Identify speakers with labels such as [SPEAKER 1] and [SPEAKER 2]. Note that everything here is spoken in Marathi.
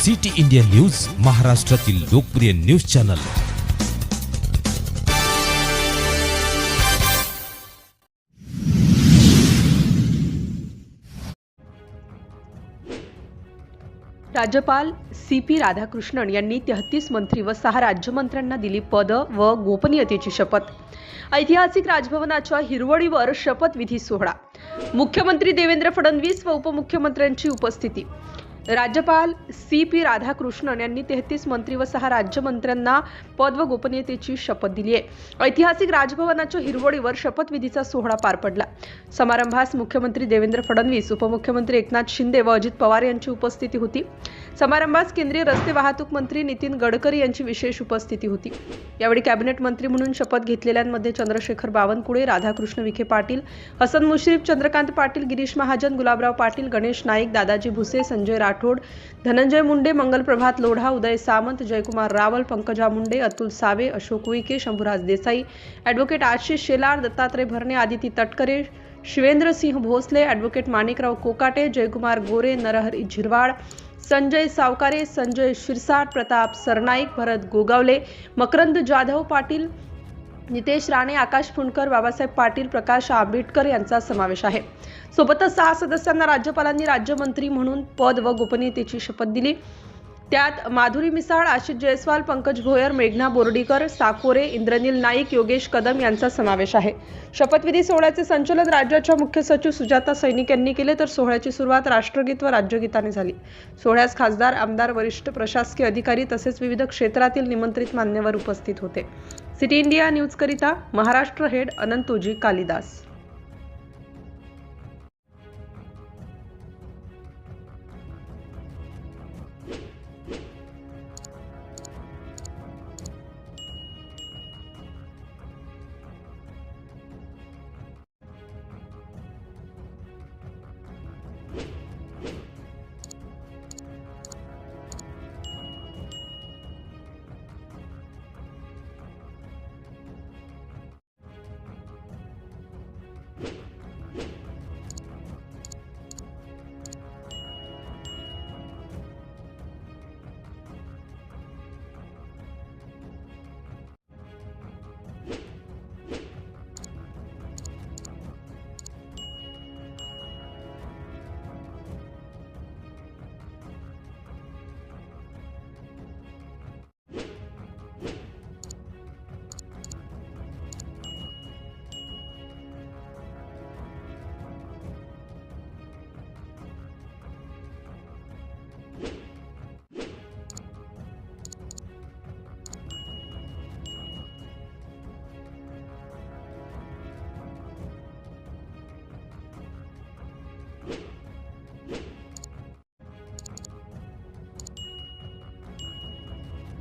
[SPEAKER 1] सिटी इंडिया न्यूज, महाराष्ट्रातील लोकप्रिय न्यूज चॅनल।
[SPEAKER 2] राज्यपाल CP राधाकृष्णन यांनी 33 मंत्री व 6 राज्यमंत्र्यांना दिली पद व गोपनीयतेची शपथ। ऐतिहासिक राजभवनाच्या हिरवळीवर शपथविधी सोहळा। मुख्यमंत्री देवेंद्र फडणवीस व उपमुख्यमंत्र्यांची उपस्थिती। राज्यपाल CP राधाकृष्णन यांनी 33 मंत्री व 6 राज्यमंत्र्यांना पद व गोपनीयतेची शपथ दिली आहे। ऐतिहासिक राजभवनाच्या हिरवळीवर शपथविधीचा सोहळा पार पडला। समारंभास मुख्यमंत्री देवेंद्र फडणवीस, उपमुख्यमंत्री एकनाथ शिंदे व अजित पवार यांची उपस्थिती होती। समारंभास केंद्रीय रस्ते वाहतूक मंत्री नितीन गडकरी यांची विशेष उपस्थिती होती। यावेळी कॅबिनेट मंत्री म्हणून शपथ घेतलेल्यांमध्ये चंद्रशेखर बावनकुळे, राधाकृष्ण विखे पाटील, हसन मुश्रीफ, चंद्रकांत पाटील, गिरीश महाजन, गुलाबराव पाटील, गणेश नाईक, दादाजी भुसे, संजय राठोड, धनंजय मुंडे, मंगल प्रभात लोढा, उदय सामंत, जयकुमार रावल, पंकजा मुंडे, अतुल सावे, अशोक उईके, शंभूराज देसाई, ॲडव्होकेट आशिष शेलार, दत्तात्रय भरणे, आदिती तटकरे, शिवेंद्र सिंह भोसले, ॲडव्होकेट माणिकराव कोकाटे, जयकुमार गोरे, नरहरी झिरवाळ, संजय सावकारे, संजय शिरसाट, प्रताप सरनाईक, भरत गोगावले, मकरंद जाधव पाटील, नितेश राणे, आकाश फुंडकर, बाबासाहेब पाटील, प्रकाश आंबेडकर यांचा समावेश आहे। सोबतच 6 सदस्यांना राज्यपालांनी राज्यमंत्री म्हणून पद व गोपनीयतेची शपथ दिली। त्यात माधुरी मिसाळ, आशिष जयस्वाल, पंकज भोयर, मेघना बोर्डीकर, साकोरे, इंद्रनील नाईक, योगेश कदम यांचा समावेश आहे। शपथविधी सोहळ्याचे संचालन राज्याच्या मुख्य सचिव सुजाता सैनिक यांनी केले, तर सोहळ्याची सुरुवात राष्ट्रगीत व राज्यगीताने झाली। सोहळ्यास खासदार, आमदार, वरिष्ठ प्रशासकीय अधिकारी तसेच विविध क्षेत्रातील निमंत्रित मान्यवर उपस्थित होते। सिटी इंडिया न्यूज करिता महाराष्ट्र हेड अनंतोजी कालिदास।